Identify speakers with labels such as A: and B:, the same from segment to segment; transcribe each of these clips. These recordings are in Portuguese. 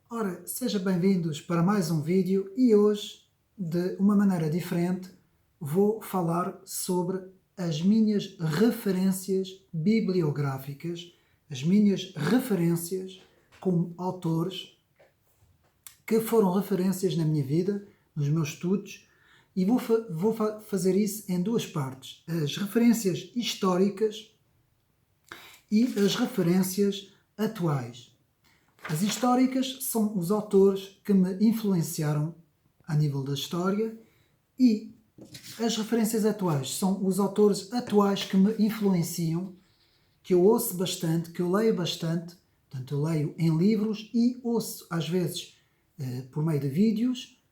A: Ora, sejam bem-vindos para mais um vídeo e hoje, de uma maneira diferente, vou falar sobre as minhas referências bibliográficas, as minhas referências como autores que foram referências na minha vida, nos meus estudos, e vou fazer isso em duas partes: as referências históricas e as referências atuais. As históricas são os autores que me influenciaram a nível da história e as referências atuais são os autores atuais que me influenciam, que eu ouço bastante, que eu leio bastante. Portanto, eu leio em livros e ouço às vezes por meio de vídeos.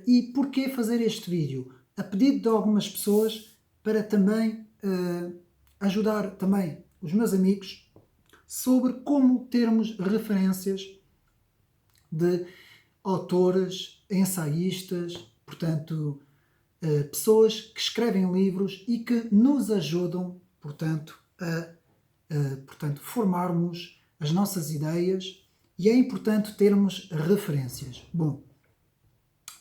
A: E porquê fazer este vídeo? A pedido de algumas pessoas para também ajudar também os meus amigos sobre como termos referências de autores, ensaístas, portanto, pessoas que escrevem livros e que nos ajudam, portanto, a formarmos as nossas ideias, e é importante termos referências. Bom,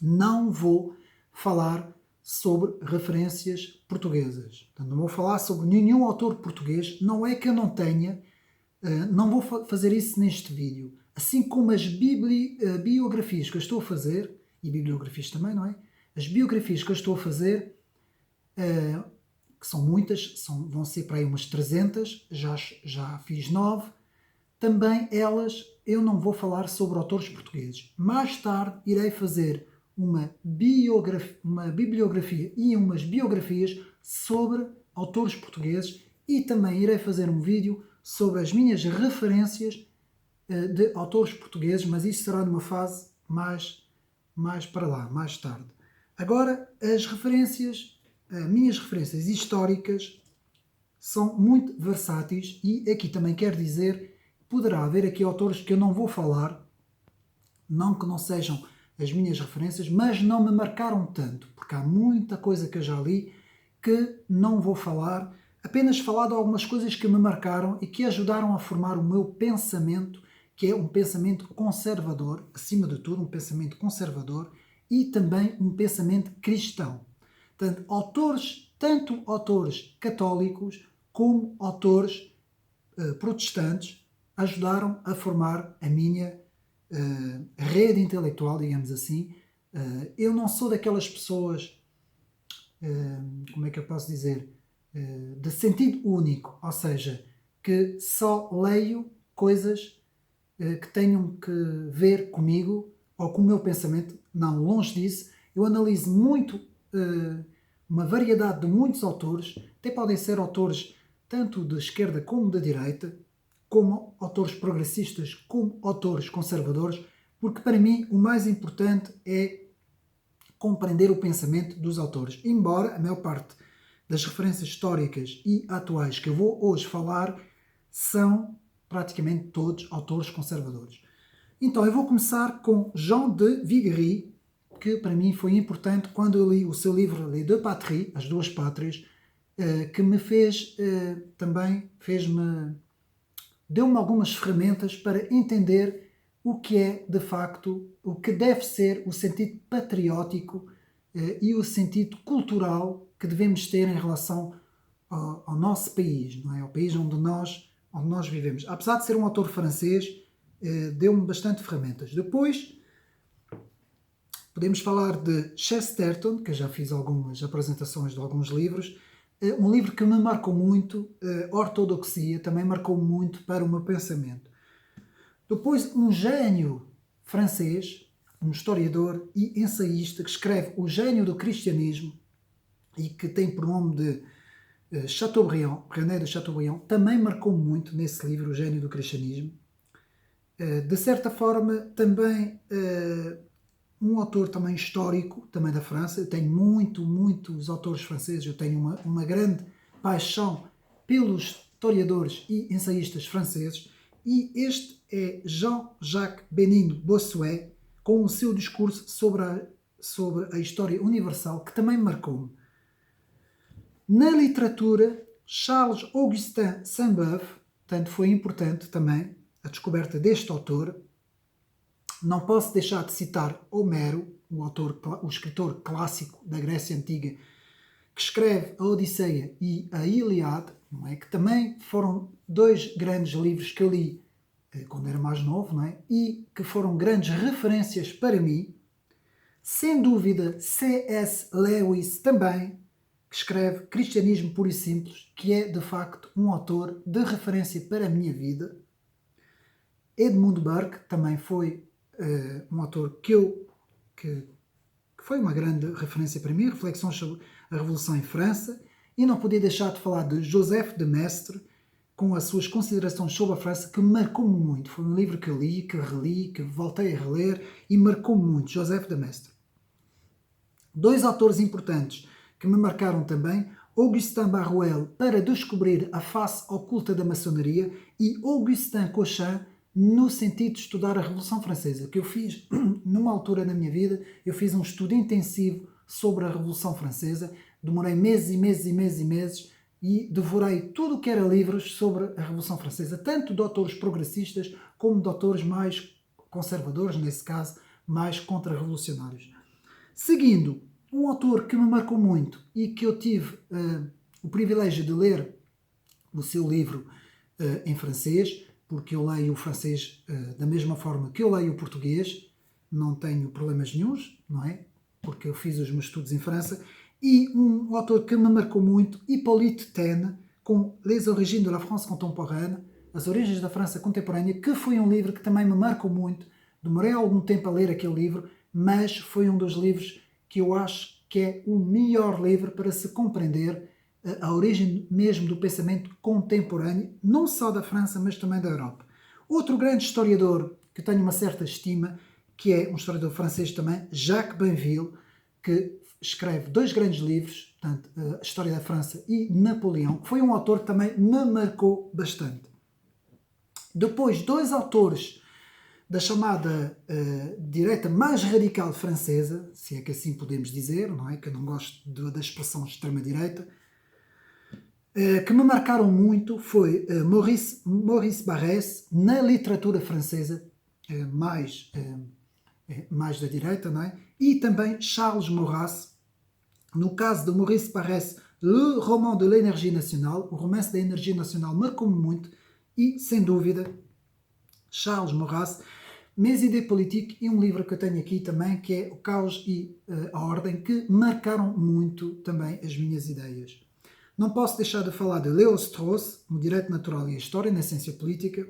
A: não vou falar sobre referências portuguesas. Portanto, não vou falar sobre nenhum autor português. Não é que eu não tenha, não vou fazer isso neste vídeo. Assim como as biografias que eu estou a fazer, e bibliografias também, não é? As biografias que eu estou a fazer, que são muitas, vão ser para aí umas 300, já fiz 9, também elas eu não vou falar sobre autores portugueses. Mais tarde irei fazer uma bibliografia e umas biografias sobre autores portugueses, e também irei fazer um vídeo sobre as minhas referências de autores portugueses, mas isso será numa fase mais para lá, mais tarde. Agora, minhas referências históricas são muito versáteis, e aqui também quero dizer, poderá haver aqui autores que eu não vou falar, não que não sejam as minhas referências, mas não me marcaram tanto, porque há muita coisa que eu já li que não vou falar, apenas falar de algumas coisas que me marcaram e que ajudaram a formar o meu pensamento, que é um pensamento conservador, acima de tudo um pensamento conservador, e também um pensamento cristão. Portanto, tanto autores católicos como autores protestantes ajudaram a formar a minha rede intelectual, digamos assim. Eu não sou daquelas pessoas, como é que eu posso dizer, de sentido único, ou seja, que só leio coisas que tenham que ver comigo ou com o meu pensamento. Não, longe disso. Eu analiso muito uma variedade de muitos autores, até podem ser autores tanto de esquerda como de direita, como autores progressistas, como autores conservadores, porque para mim o mais importante é compreender o pensamento dos autores. Embora a maior parte das referências históricas e atuais que eu vou hoje falar são praticamente todos autores conservadores. Então eu vou começar com Jean de Viguerie, que para mim foi importante quando eu li o seu livro Les Deux Patries, As Duas Pátrias, que me fez também, deu-me algumas ferramentas para entender o que é, de facto, o que deve ser o sentido patriótico e o sentido cultural que devemos ter em relação ao nosso país, não é? Ao país onde nós vivemos. Apesar de ser um autor francês, deu-me bastante ferramentas. Depois, podemos falar de Chesterton, que eu já fiz algumas apresentações de alguns livros. Um livro que me marcou muito, Ortodoxia, também marcou muito para o meu pensamento. Depois, um gênio francês, um historiador e ensaísta, que escreve O Gênio do Cristianismo e que tem por nome de Chateaubriand, René de Chateaubriand, também marcou muito nesse livro, O Gênio do Cristianismo. De certa forma, também um autor também histórico, também da França. Eu tenho muitos autores franceses, eu tenho uma grande paixão pelos historiadores e ensaístas franceses, e este é Jean-Jacques Benin Bossuet, com o seu discurso sobre a história universal, que também marcou-me. Na literatura, Charles-Augustin Sainte-Beuve, portanto foi importante também a descoberta deste autor. Não posso deixar de citar Homero, o escritor clássico da Grécia Antiga, que escreve a Odisseia e a Ilíada, não é? Que também foram dois grandes livros que eu li quando era mais novo, não é? E que foram grandes referências para mim. Sem dúvida, C.S. Lewis também, que escreve Cristianismo Puro e Simples, que é de facto um autor de referência para a minha vida. Edmund Burke também foi um autor que foi uma grande referência para mim, reflexões sobre a Revolução em França, e não podia deixar de falar de Joseph de Maistre, com as suas considerações sobre a França, que marcou-me muito. Foi um livro que eu li, que reli, que voltei a reler, e marcou-me muito, Joseph de Maistre. Dois autores importantes que me marcaram também, Augustin Barruel, para descobrir a face oculta da maçonaria, e Augustin Cochin, no sentido de estudar a Revolução Francesa, que eu fiz numa altura na minha vida, eu fiz um estudo intensivo sobre a Revolução Francesa, demorei meses e meses e meses e meses, e devorei tudo o que era livros sobre a Revolução Francesa, tanto de autores progressistas como de autores mais conservadores, nesse caso, mais contra-revolucionários. Seguindo, um autor que me marcou muito e que eu tive o privilégio de ler o seu livro em francês, porque eu leio o francês da mesma forma que eu leio o português, não tenho problemas nenhuns, não é? Porque eu fiz os meus estudos em França. E um autor que me marcou muito, Hippolyte Taine, com Les Origines de la France Contemporaine, As Origens da França Contemporânea, que foi um livro que também me marcou muito. Demorei algum tempo a ler aquele livro, mas foi um dos livros que eu acho que é o melhor livro para se compreender a origem mesmo do pensamento contemporâneo, não só da França, mas também da Europa. Outro grande historiador que tenho uma certa estima, que é um historiador francês também, Jacques Bainville, que escreve dois grandes livros, portanto, a História da França e Napoleão, que foi um autor que também me marcou bastante. Depois, dois autores da chamada direita mais radical francesa, se é que assim podemos dizer, não é? Que eu não gosto da expressão extrema-direita, que me marcaram muito foi Maurice Barrès, na literatura francesa, mais da direita, não é? E também Charles Maurras, no caso de Maurice Barrès, Le Roman de l'Énergie Nationale, o romance da energia nacional marcou-me muito, e, sem dúvida, Charles Maurras, Mes idées politiques, e um livro que eu tenho aqui também, que é O Caos e a Ordem, que marcaram muito também as minhas ideias. Não posso deixar de falar de Leo Strauss, no Direito Natural e a História, na Ciência Política.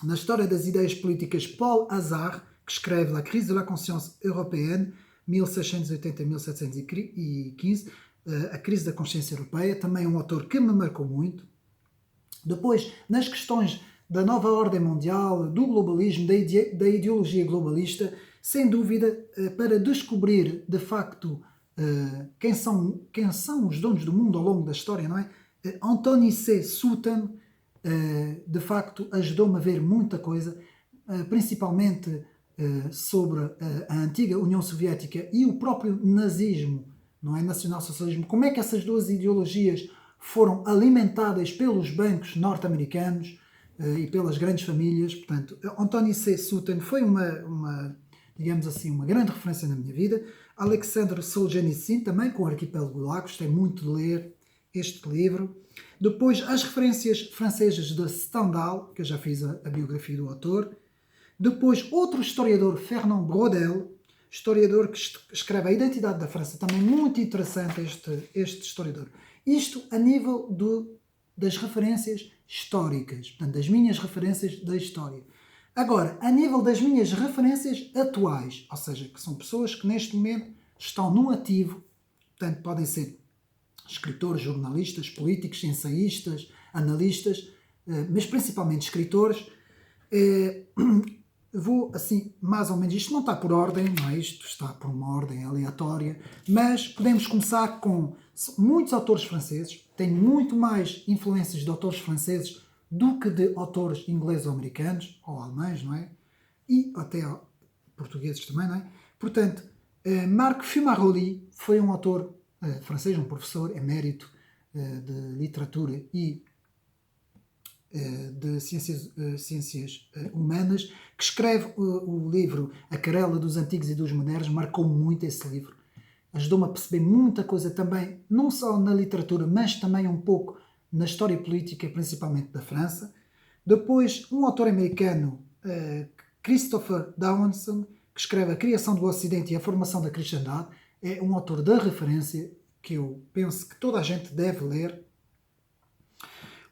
A: Na História das Ideias Políticas, Paul Hazard, que escreve La crise de la conscience européenne, 1680-1715, a crise da consciência europeia, também um autor que me marcou muito. Depois, nas questões da nova ordem mundial, do globalismo, da ideologia globalista, sem dúvida, para descobrir de facto quem são os donos do mundo ao longo da história, não é? Anthony C. Sutton, de facto, ajudou-me a ver muita coisa, principalmente sobre a antiga União Soviética e o próprio nazismo, não é? Nacionalsocialismo, como é que essas duas ideologias foram alimentadas pelos bancos norte-americanos e pelas grandes famílias. Portanto, Anthony C. Sutton foi digamos assim, uma grande referência na minha vida. Alexandre Solzhenitsyn, também com o Arquipélago Gulag, gostei muito de ler este livro. Depois, as referências francesas de Stendhal, que eu já fiz a biografia do autor. Depois, outro historiador, Fernand Braudel, historiador que escreve A Identidade da França, também muito interessante este historiador. Isto a nível das referências históricas, portanto, das minhas referências da história. Agora, a nível das minhas referências atuais, ou seja, que são pessoas que neste momento estão no ativo, portanto, podem ser escritores, jornalistas, políticos, ensaístas, analistas, mas principalmente escritores. Vou assim, mais ou menos, isto não está por ordem, não é? Isto está por uma ordem aleatória, mas podemos começar com muitos autores franceses, tenho muito mais influências de autores franceses do que de autores ingleses ou americanos, ou alemães, não é? E até portugueses também, não é? Portanto, Marc Fumaroli foi um autor francês, um professor emérito de literatura e de ciências humanas, que escreve o livro A Querela dos Antigos e dos Modernos. Marcou muito esse livro. Ajudou-me a perceber muita coisa também, não só na literatura, mas também um pouco na história política, principalmente da França. Depois, um autor americano, Christopher Dawson, que escreve A Criação do Ocidente e a Formação da Cristandade. É um autor de referência que eu penso que toda a gente deve ler.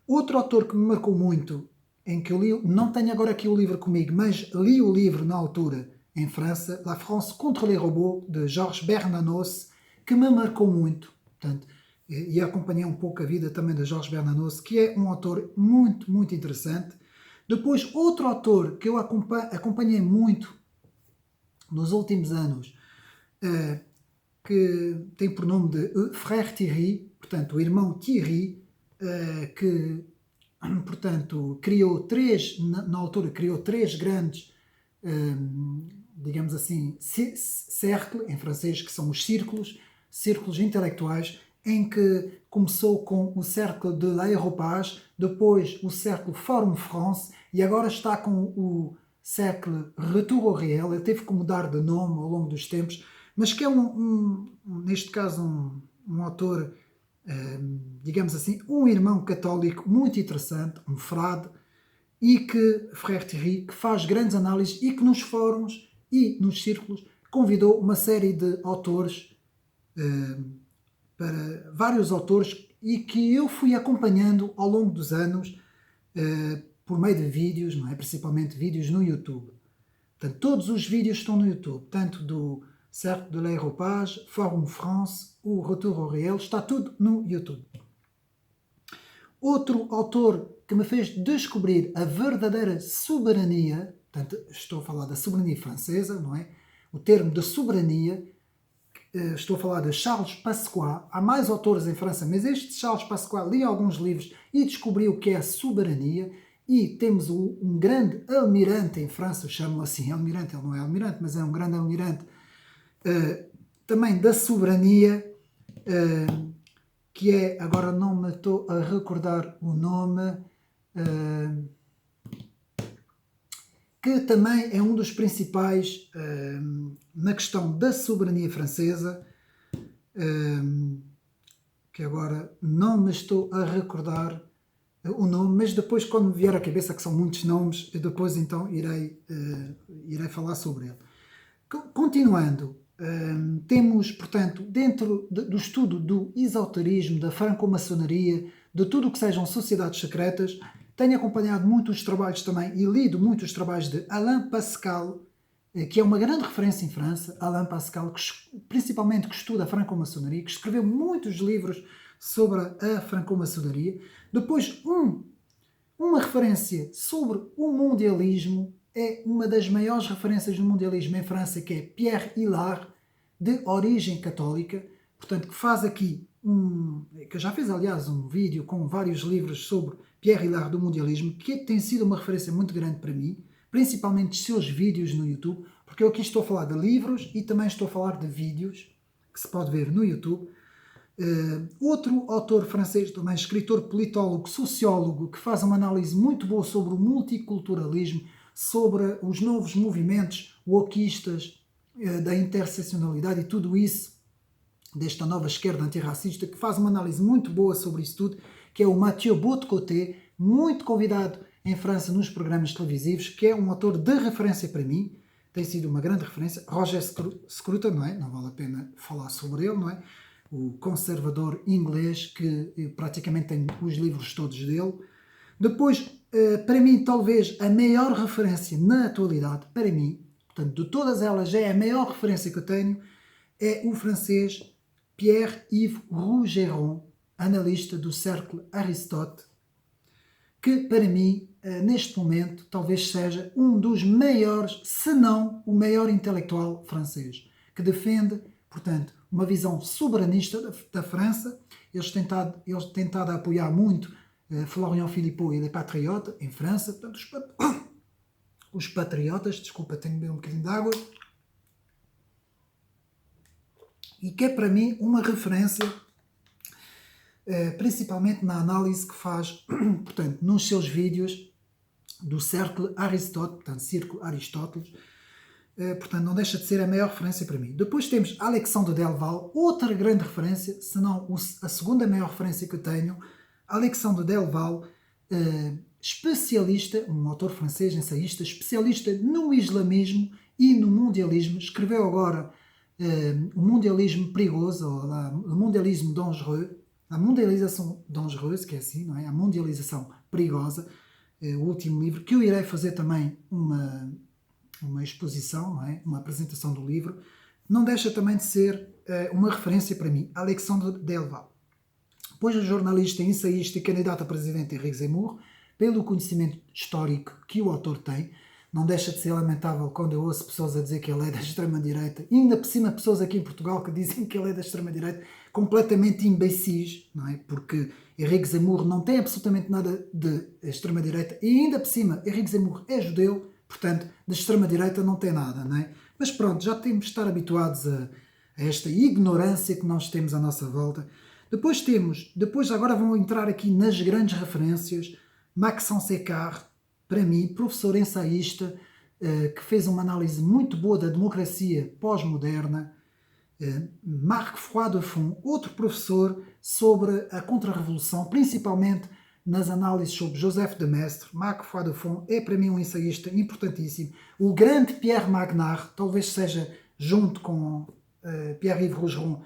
A: Outro autor que me marcou muito, em que eu li, não tenho agora aqui o livro comigo, mas li o livro na altura em França, La France contre les robots, de Georges Bernanos, que me marcou muito. Portanto, e acompanhei um pouco a vida também de Georges Bernanos, que é um autor muito, muito interessante. Depois, outro autor que eu acompanhei muito nos últimos anos, que tem por nome de Frère Thierry, portanto, o irmão Thierry, que, portanto, na altura, criou três grandes, digamos assim, cercles, em francês, que são os círculos intelectuais, em que começou com o Cercle de l'Aéropage, depois o Cercle Forum France, e agora está com o Cercle Retour au Réel. Ele teve que mudar de nome ao longo dos tempos, mas que é neste caso, um autor, digamos assim, um irmão católico muito interessante, um frade, e que, Frère Thierry, que faz grandes análises e que nos fóruns e nos círculos convidou uma série de autores, para vários autores, e que eu fui acompanhando ao longo dos anos, por meio de vídeos, não é? Principalmente vídeos no YouTube. Portanto, todos os vídeos estão no YouTube, tanto do Cercle de l'Aéropage, Forum France, o Retour au Réel, está tudo no YouTube. Outro autor que me fez descobrir a verdadeira soberania, portanto, estou a falar da soberania francesa, não é? O termo de soberania, estou a falar de Charles Pasqua. Há mais autores em França, mas este Charles Pasqua li alguns livros e descobriu o que é a soberania. E temos um grande almirante em França, chamo-lo assim, almirante, ele não é almirante, mas é um grande almirante, também da soberania, que é, agora não me estou a recordar o nome, que também é um dos principais na questão da soberania francesa, que agora não me estou a recordar o nome, mas depois, quando me vier à cabeça, que são muitos nomes, depois então irei falar sobre ele. Continuando, temos, portanto, dentro do estudo do esoterismo, da franco-maçonaria, de tudo o que sejam sociedades secretas, tenho acompanhado muito os trabalhos também e lido muito os trabalhos de Alain Pascal, que é uma grande referência em França. Alain Pascal, principalmente que estuda a franco-maçonaria, que escreveu muitos livros sobre a franco-maçonaria. Depois, uma referência sobre o mundialismo, é uma das maiores referências do mundialismo em França, que é Pierre Hillard, de origem católica, portanto, que faz aqui que eu já fiz, aliás, um vídeo com vários livros sobre Pierre Hillard do mundialismo, que tem sido uma referência muito grande para mim, principalmente os seus vídeos no YouTube, porque eu aqui estou a falar de livros e também estou a falar de vídeos que se pode ver no YouTube. Outro autor francês, também escritor, politólogo, sociólogo, que faz uma análise muito boa sobre o multiculturalismo, sobre os novos movimentos wokistas, da interseccionalidade e tudo isso, desta nova esquerda antirracista, que faz uma análise muito boa sobre isso tudo, que é o Mathieu Bock-Côté, muito convidado em França nos programas televisivos, que é um autor de referência para mim, tem sido uma grande referência. Roger Scruton, não é? Não vale a pena falar sobre ele, não é? O conservador inglês, que praticamente tem os livros todos dele. Depois, para mim, talvez a maior referência na atualidade, para mim, portanto, de todas elas, é a maior referência que eu tenho, é o francês Pierre-Yves Rougeron, analista do Cercle Aristote, que para mim, neste momento, talvez seja um dos maiores, se não o maior intelectual francês, que defende, portanto, uma visão soberanista da França. Eles têm tentado apoiar muito Florian Philippot e Les Patriotes em França, portanto, os patriotas, desculpa, tenho que beber um bocadinho de água, e que é para mim uma referência principalmente na análise que faz, portanto, nos seus vídeos do Círculo Aristóteles, portanto, Círculo Aristóteles, portanto, não deixa de ser a maior referência para mim. Depois temos Alexandre Delval, outra grande referência, se não a segunda maior referência que eu tenho. Alexandre Delval, especialista, um autor francês, ensaísta, especialista no islamismo e no mundialismo. Escreveu agora o mundialismo perigoso, ou o mundialismo dangereux, a mundialização dangereuse, que é assim, não é? A mundialização perigosa, o último livro, que eu irei fazer também uma exposição, não é? Uma apresentação do livro. Não deixa também de ser uma referência para mim, Alexandre Delval. Depois o jornalista, ensaísta e candidato a presidente Henrique Zemmour, pelo conhecimento histórico que o autor tem. Não deixa de ser lamentável quando eu ouço pessoas a dizer que ele é da extrema-direita, e ainda por cima pessoas aqui em Portugal que dizem que ele é da extrema-direita, completamente imbecis, não é? Porque Henrique Zemmour não tem absolutamente nada de extrema-direita, e ainda por cima Henrique Zemmour é judeu, portanto, de extrema-direita não tem nada, não é? Mas pronto, já temos de estar habituados a esta ignorância que nós temos à nossa volta. Depois agora vão entrar aqui nas grandes referências, Maxence Sécard, para mim, professor ensaísta, que fez uma análise muito boa da democracia pós-moderna. Marc Froidefond, outro professor sobre a contra-revolução, principalmente nas análises sobre Joseph de Maistre. Marc Froidefond é para mim um ensaísta importantíssimo. O grande Pierre Magnard, talvez seja junto com Pierre-Yves Rougeron,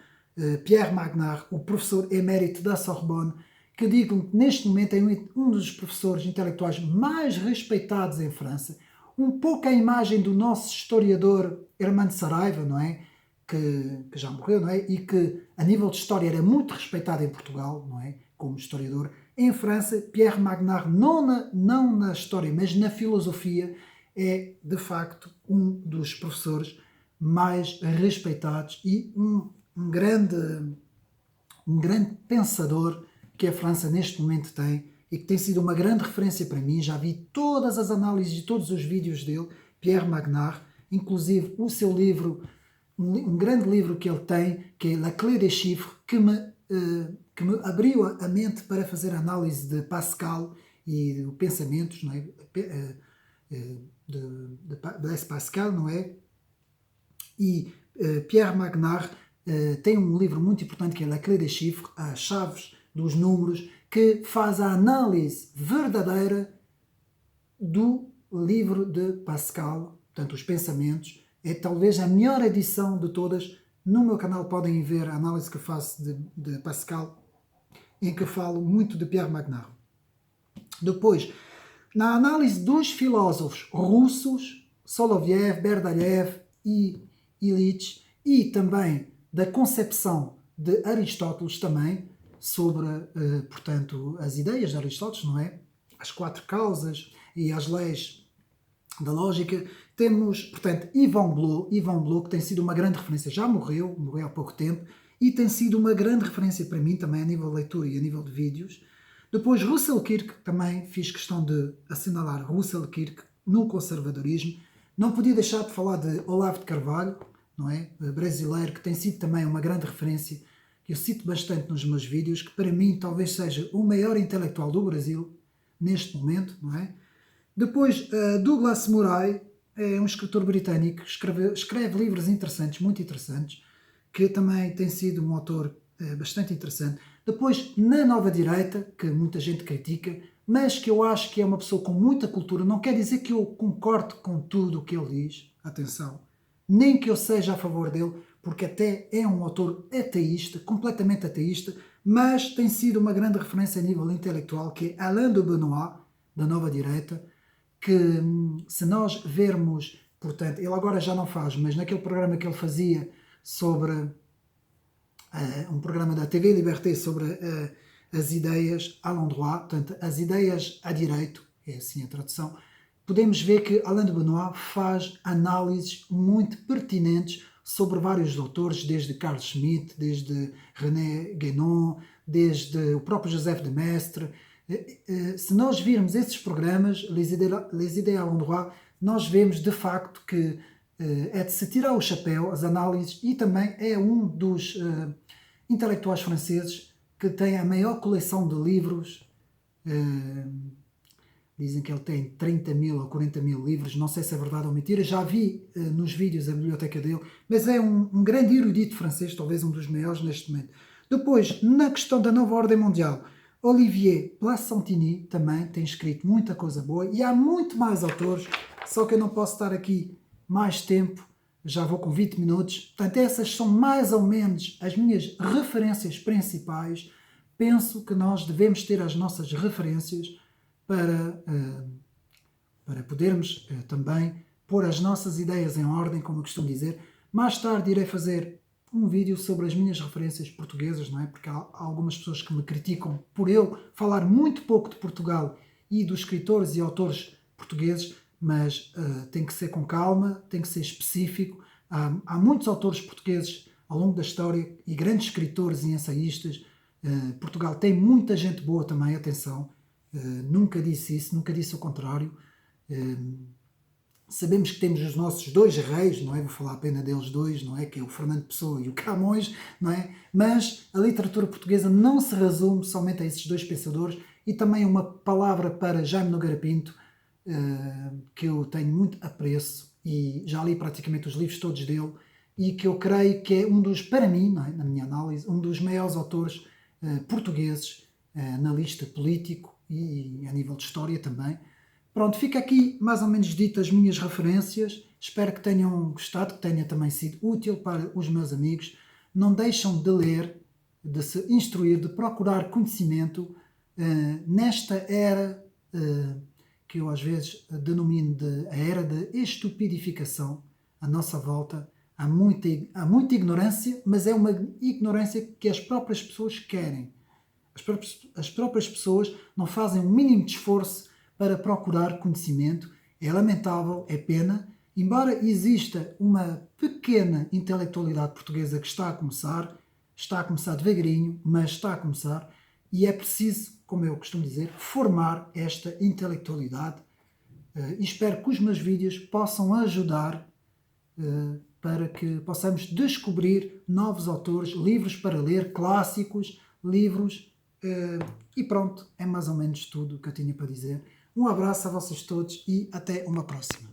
A: Pierre Magnard, o professor emérito da Sorbonne, que digo que neste momento é um dos professores intelectuais mais respeitados em França. Um pouco a imagem do nosso historiador Herman de Saraiva, não é? Que já morreu, não é? E que a nível de história era muito respeitado em Portugal, não é? Como historiador. Em França, Pierre Magnard, não na história, mas na filosofia, é de facto um dos professores mais respeitados e um grande pensador que a França neste momento tem e que tem sido uma grande referência para mim. Já vi todas as análises e todos os vídeos dele, Pierre Magnard, inclusive o seu livro, um grande livro que ele tem, que é La Clé des Chiffres, que me abriu a mente para fazer análise de Pascal e de pensamentos, não é? De Blaise Pascal, não é? E Pierre Magnard tem um livro muito importante que é La Clé des Chiffres, as chaves dos números, que faz a análise verdadeira do livro de Pascal, portanto, os pensamentos. É talvez a melhor edição de todas. No meu canal podem ver a análise que faço de Pascal, em que falo muito de Pierre Magnard. Depois, na análise dos filósofos russos, Soloviev, Berdyaev e Illich, e também da concepção de Aristóteles também, sobre, portanto, as ideias de Aristóteles, não é? As 4 causas e as leis da lógica. Temos, portanto, Yvon Blot, que tem sido uma grande referência, já morreu há pouco tempo, e tem sido uma grande referência para mim também a nível de leitura e a nível de vídeos. Depois Russell Kirk, também fiz questão de assinalar Russell Kirk no conservadorismo. Não podia deixar de falar de Olavo de Carvalho, não é? Brasileiro, que tem sido também uma grande referência, que eu cito bastante nos meus vídeos, que para mim talvez seja o maior intelectual do Brasil neste momento, não é? Depois Douglas Murray, é um escritor britânico, escreve livros interessantes, muito interessantes, que também tem sido um autor bastante interessante. Depois, na nova direita, que muita gente critica, mas que eu acho que é uma pessoa com muita cultura. Não quer dizer que eu concorde com tudo o que ele diz, atenção, nem que eu seja a favor dele, porque até é um autor ateísta, completamente ateísta, mas tem sido uma grande referência a nível intelectual, que é Alain de Benoit, da nova direita, que se nós vermos, portanto, ele agora já não faz, mas naquele programa que ele fazia sobre um programa da TV Liberté sobre as ideias à l'endroit, portanto, as ideias à direito, é assim a tradução, podemos ver que Alain de Benoit faz análises muito pertinentes sobre vários autores, desde Carl Schmitt, desde René Guénon, desde o próprio Joseph de Maistre. Se nós virmos esses programas, Les idées à l'endroit, nós vemos de facto que é de se tirar o chapéu, as análises, e também é um dos intelectuais franceses que tem a maior coleção de livros. Dizem que ele tem 30 mil ou 40 mil livros, não sei se é verdade ou mentira, já vi nos vídeos a biblioteca dele, mas é um grande erudito francês, talvez um dos maiores neste momento. Depois, na questão da nova ordem mundial, Olivier Plassantini também tem escrito muita coisa boa, e há muito mais autores, só que eu não posso estar aqui mais tempo, já vou com 20 minutos, portanto essas são mais ou menos as minhas referências principais. Penso que nós devemos ter as nossas referências para podermos também pôr as nossas ideias em ordem, como eu costumo dizer. Mais tarde irei fazer um vídeo sobre as minhas referências portuguesas, não é? Porque há algumas pessoas que me criticam por eu falar muito pouco de Portugal e dos escritores e autores portugueses, mas tem que ser com calma, tem que ser específico. Há muitos autores portugueses ao longo da história e grandes escritores e ensaístas. Portugal tem muita gente boa também, atenção. Nunca disse isso, nunca disse o contrário. Sabemos que temos os nossos dois reis, não é? Vou falar apenas deles dois, não é? Que é o Fernando Pessoa e o Camões, não é? Mas a literatura portuguesa não se resume somente a esses dois pensadores. E também uma palavra para Jaime Nogueira Pinto, que eu tenho muito apreço e já li praticamente os livros todos dele, e que eu creio que é um dos, para mim, não é? Na minha análise, um dos maiores autores portugueses, analista político e a nível de história também. Pronto, fica aqui mais ou menos dito as minhas referências. Espero que tenham gostado, que tenha também sido útil para os meus amigos. Não deixam de ler, de se instruir, de procurar conhecimento nesta era que eu às vezes denomino de a era de estupidificação à nossa volta. Há muita ignorância, mas é uma ignorância que as próprias pessoas querem. As próprias pessoas não fazem o mínimo de esforço para procurar conhecimento. É lamentável, é pena, embora exista uma pequena intelectualidade portuguesa que está a começar devagarinho, mas está a começar, e é preciso, como eu costumo dizer, formar esta intelectualidade, e espero que os meus vídeos possam ajudar para que possamos descobrir novos autores, livros para ler, clássicos, livros. E pronto, é mais ou menos tudo o que eu tinha para dizer. Um abraço a vocês todos e até uma próxima.